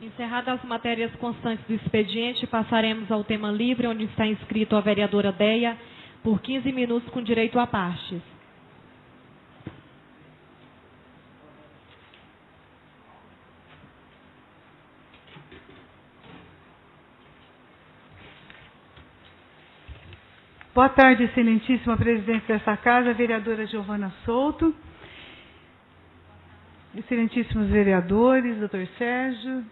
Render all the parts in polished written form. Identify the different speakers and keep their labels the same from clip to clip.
Speaker 1: Encerradas as matérias constantes do expediente, passaremos ao tema livre, onde está inscrito a vereadora Deia, por 15 minutos com direito à parte.
Speaker 2: Boa tarde, excelentíssima presidente desta casa, vereadora Giovana Souto, excelentíssimos vereadores, doutor Sérgio,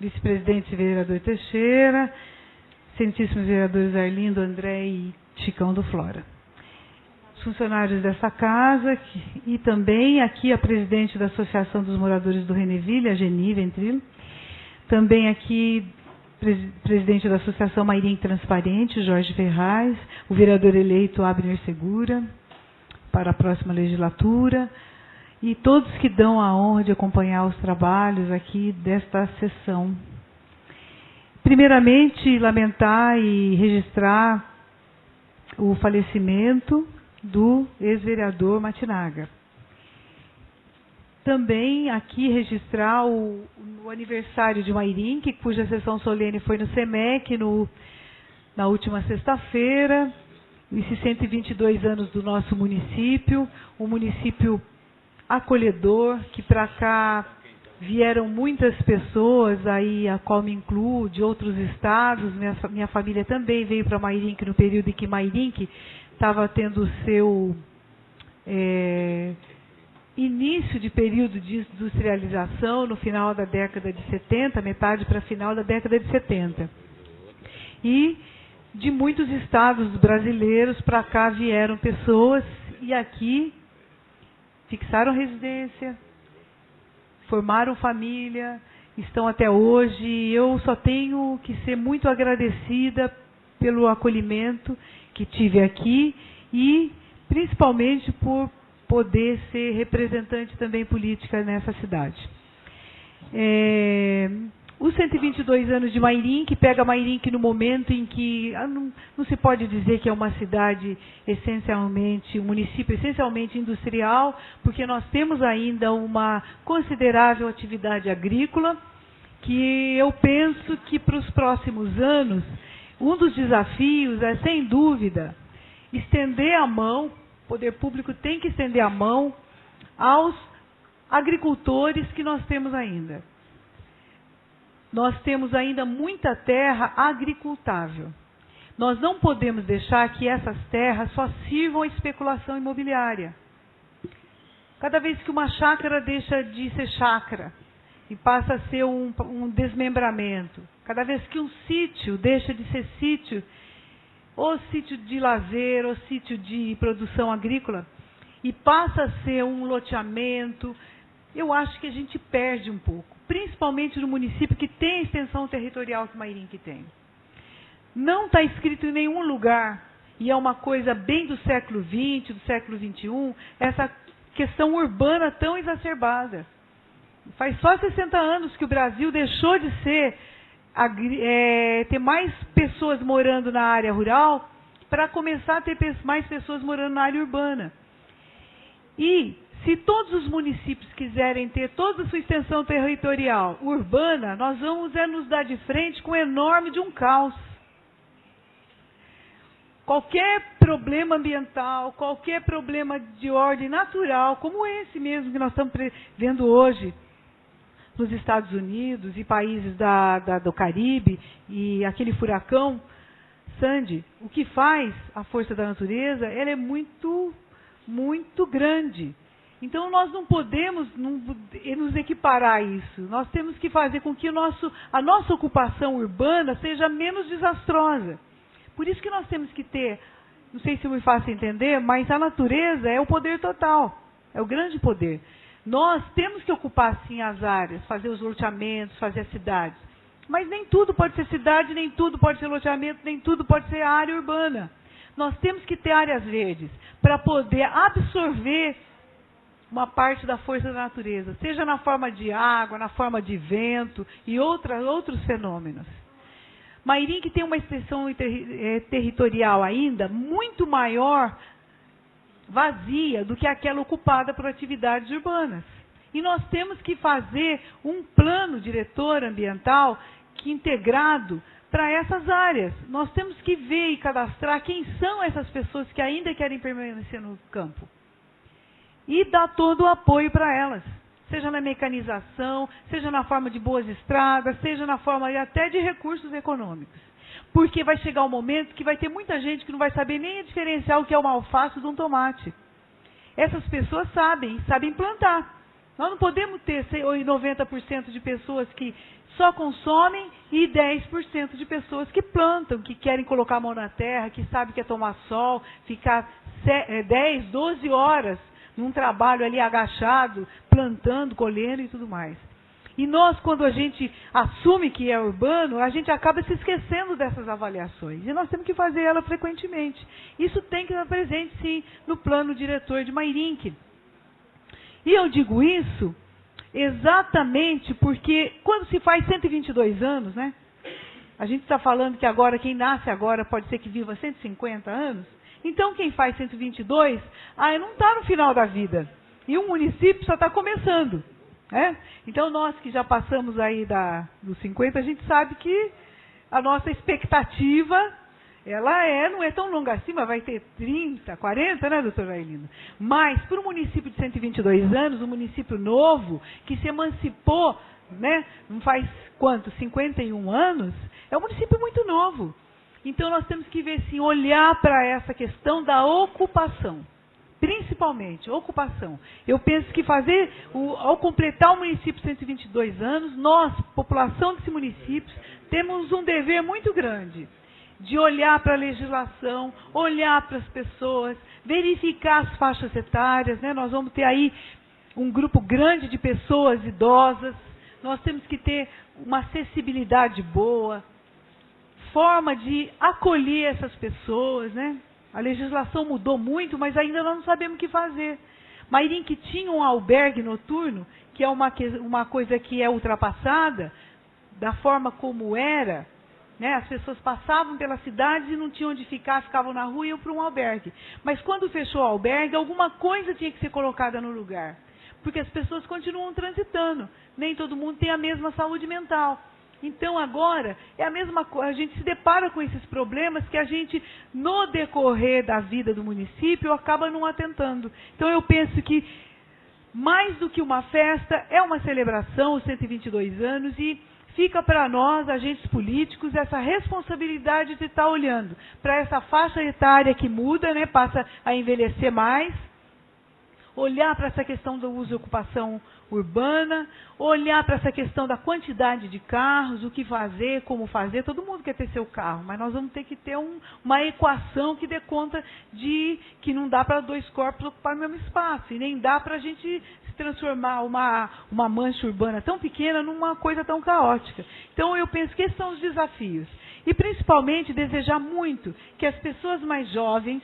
Speaker 2: vice-presidente vereador Teixeira, excelentíssimos vereadores Arlindo, André e Chicão do Flora. Os funcionários dessa casa e também aqui a presidente da Associação dos Moradores do Reneville, a Geni Ventrilo, também aqui presidente da Associação Mairim Transparente, Jorge Ferraz, o vereador eleito Abner Segura, para a próxima legislatura, e todos que dão a honra de acompanhar os trabalhos aqui desta sessão. Primeiramente, lamentar e registrar o falecimento do ex-vereador Matinaga. Também aqui registrar o aniversário de Mairim, cuja sessão solene foi no SEMEC na última sexta-feira, esses 122 anos do nosso município, um município acolhedor, que para cá vieram muitas pessoas, aí a qual me incluo, de outros estados. Minha família também veio para Mairinque no período em que Mairinque estava tendo o seu início de período de industrialização no final da década de 70, metade para final da década de 70. E de muitos estados brasileiros para cá vieram pessoas e aqui fixaram residência, formaram família, estão até hoje. Eu só tenho que ser muito agradecida pelo acolhimento que tive aqui e principalmente por poder ser representante também política nessa cidade. Os 122 anos de Mairinque, pega Mairinque no momento em que não se pode dizer que é uma cidade essencialmente, um município essencialmente industrial, porque nós temos ainda uma considerável atividade agrícola, que eu penso que para os próximos anos, um dos desafios é, sem dúvida, estender a mão. O poder público tem que estender a mão aos agricultores que nós temos ainda. Nós temos ainda muita terra agricultável. Nós não podemos deixar que essas terras só sirvam à especulação imobiliária. Cada vez que uma chácara deixa de ser chácara e passa a ser um desmembramento, cada vez que um sítio deixa de ser sítio, ou sítio de lazer, ou sítio de produção agrícola, e passa a ser um loteamento, eu acho que a gente perde um pouco, principalmente no município que tem a extensão territorial que Mairinque tem. Não está escrito em nenhum lugar, e é uma coisa bem do século XX, do século XXI, essa questão urbana tão exacerbada. Faz só 60 anos que o Brasil deixou de ser ter mais pessoas morando na área rural para começar a ter mais pessoas morando na área urbana. E se todos os municípios quiserem ter toda a sua extensão territorial urbana, nós vamos nos dar de frente com um enorme de um caos. Qualquer problema ambiental, qualquer problema de ordem natural, como esse mesmo que nós estamos vendo hoje, nos Estados Unidos e países do Caribe, e aquele furacão Sandy, o que faz a força da natureza, ela é muito, muito grande. Então, nós não podemos nos equiparar a isso. Nós temos que fazer com que a nossa ocupação urbana seja menos desastrosa. Por isso que nós temos que ter, não sei se eu me faço entender, mas a natureza é o poder total, é o grande poder. Nós temos que ocupar, sim, as áreas, fazer os loteamentos, fazer as cidades. Mas nem tudo pode ser cidade, nem tudo pode ser loteamento, nem tudo pode ser área urbana. Nós temos que ter áreas verdes para poder absorver uma parte da força da natureza, seja na forma de água, na forma de vento e outros fenômenos. Mairinque tem uma extensão territorial ainda muito maior, vazia, do que aquela ocupada por atividades urbanas. E nós temos que fazer um plano diretor ambiental integrado para essas áreas. Nós temos que ver e cadastrar quem são essas pessoas que ainda querem permanecer no campo. E dar todo o apoio para elas. Seja na mecanização, seja na forma de boas estradas, seja na forma até de recursos econômicos. Porque vai chegar um momento que vai ter muita gente que não vai saber nem diferenciar o que é uma alface de um tomate. Essas pessoas sabem plantar. Nós não podemos ter 90% de pessoas que só consomem e 10% de pessoas que plantam, que querem colocar a mão na terra, que sabem que é tomar sol, ficar 10, 12 horas num trabalho ali agachado, plantando, colhendo e tudo mais. E nós, quando a gente assume que é urbano, a gente acaba se esquecendo dessas avaliações. E nós temos que fazer ela frequentemente. Isso tem que estar presente, sim, no plano diretor de Mairinque. E eu digo isso exatamente porque quando se faz 122 anos, né? A gente está falando que agora, quem nasce agora pode ser que viva 150 anos. Então, quem faz 122, não está no final da vida. E o município só está começando. Então, nós que já passamos aí dos 50, a gente sabe que a nossa expectativa, ela não é tão longa assim, mas vai ter 30, 40, né, doutora Ailina? Mas, para um município de 122 anos, um município novo, que se emancipou, né, não faz quanto? 51 anos, é um município muito novo. Então, nós temos que ver, sim, olhar para essa questão da ocupação. Principalmente, ocupação. Eu penso que ao completar o município 122 anos, nós, população desse município, temos um dever muito grande de olhar para a legislação, olhar para as pessoas, verificar as faixas etárias, né? Nós vamos ter aí um grupo grande de pessoas idosas, nós temos que ter uma acessibilidade boa, forma de acolher essas pessoas, né? A legislação mudou muito, mas ainda nós não sabemos o que fazer. Mairinque tinha um albergue noturno, que é uma coisa que é ultrapassada, da forma como era, né? As pessoas passavam pela cidade e não tinham onde ficar, ficavam na rua e iam para um albergue. Mas quando fechou o albergue, alguma coisa tinha que ser colocada no lugar. Porque as pessoas continuam transitando. Nem todo mundo tem a mesma saúde mental. Então, agora, é a mesma coisa, a gente se depara com esses problemas que a gente, no decorrer da vida do município, acaba não atentando. Então, eu penso que, mais do que uma festa, é uma celebração, os 122 anos, e fica para nós, agentes políticos, essa responsabilidade de estar olhando para essa faixa etária que muda, né, passa a envelhecer mais, olhar para essa questão do uso e ocupação urbana, olhar para essa questão da quantidade de carros, o que fazer, como fazer. Todo mundo quer ter seu carro, mas nós vamos ter que ter uma equação que dê conta de que não dá para dois corpos ocupar o mesmo espaço, e nem dá para a gente se transformar uma mancha urbana tão pequena numa coisa tão caótica. Então, eu penso que esses são os desafios. E, principalmente, desejar muito que as pessoas mais jovens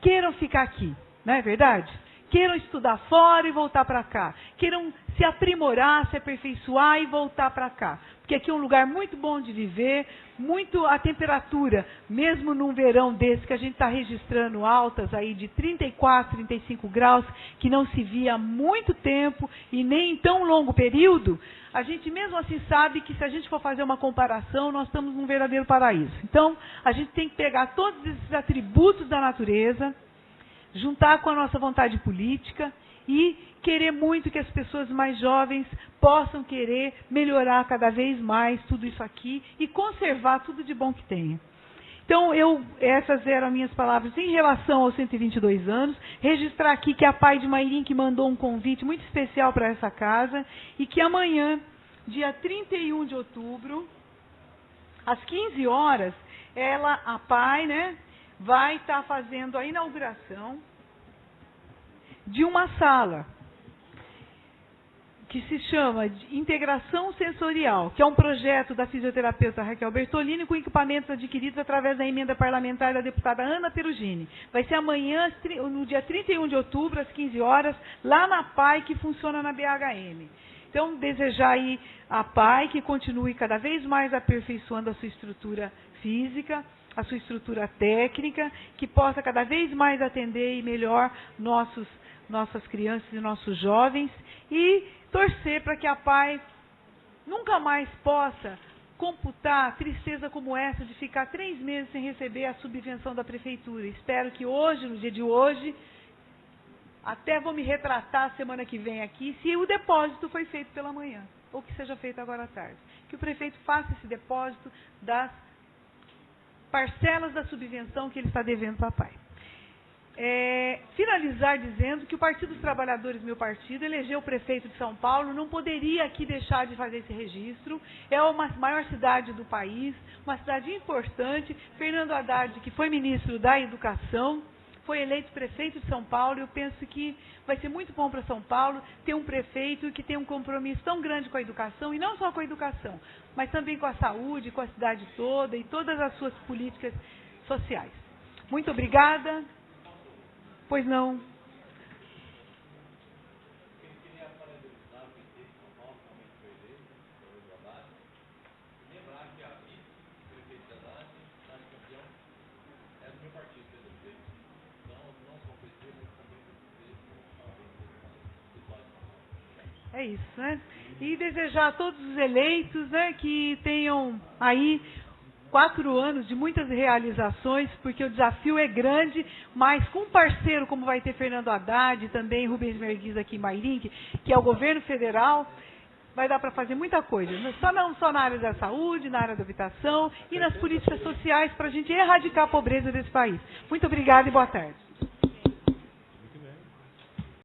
Speaker 2: queiram ficar aqui, não é verdade? Queiram estudar fora e voltar para cá. Queiram se aprimorar, se aperfeiçoar e voltar para cá. Porque aqui é um lugar muito bom de viver, a temperatura, mesmo num verão desse que a gente está registrando altas aí de 34, 35 graus, que não se via há muito tempo e nem em tão longo período, a gente mesmo assim sabe que se a gente for fazer uma comparação, nós estamos num verdadeiro paraíso. Então, a gente tem que pegar todos esses atributos da natureza, juntar com a nossa vontade política e querer muito que as pessoas mais jovens possam querer melhorar cada vez mais tudo isso aqui e conservar tudo de bom que tenha. Então, essas eram minhas palavras em relação aos 122 anos. Registrar aqui que a Pai de Mairinque mandou um convite muito especial para essa casa e que amanhã, dia 31 de outubro, às 15 horas, a Pai, né, vai estar fazendo a inauguração de uma sala que se chama de Integração Sensorial, que é um projeto da fisioterapeuta Raquel Bertolini com equipamentos adquiridos através da emenda parlamentar da deputada Ana Perugini. Vai ser amanhã, no dia 31 de outubro, às 15 horas, lá na PAI, que funciona na BHM. Então, desejar aí a PAI que continue cada vez mais aperfeiçoando a sua estrutura física, a sua estrutura técnica, que possa cada vez mais atender e melhor nossas crianças e nossos jovens e torcer para que a PAI nunca mais possa computar tristeza como essa de ficar 3 meses sem receber a subvenção da prefeitura. Espero que hoje, no dia de hoje, até vou me retratar semana que vem aqui, se o depósito foi feito pela manhã, ou que seja feito agora à tarde. Que o prefeito faça esse depósito das parcelas da subvenção que ele está devendo para a PAI. Finalizar dizendo que o Partido dos Trabalhadores, meu partido, elegeu o prefeito de São Paulo, não poderia aqui deixar de fazer esse registro. É a maior cidade do país, uma cidade importante. Fernando Haddad, que foi ministro da Educação, foi eleito prefeito de São Paulo. Eu penso que vai ser muito bom para São Paulo ter um prefeito que tem um compromisso tão grande com a educação, e não só com a educação, mas também com a saúde, com a cidade toda e todas as suas políticas sociais. Muito obrigada. Pois não. É isso, né? E desejar a todos os eleitos, né, que tenham aí 4 anos de muitas realizações, porque o desafio é grande, mas com um parceiro como vai ter Fernando Haddad e também Rubens Merguiz aqui em Mairinque, que é o governo federal, vai dar para fazer muita coisa. Não só na área da saúde, na área da habitação e nas políticas sociais para a gente erradicar a pobreza desse país. Muito obrigada e boa tarde.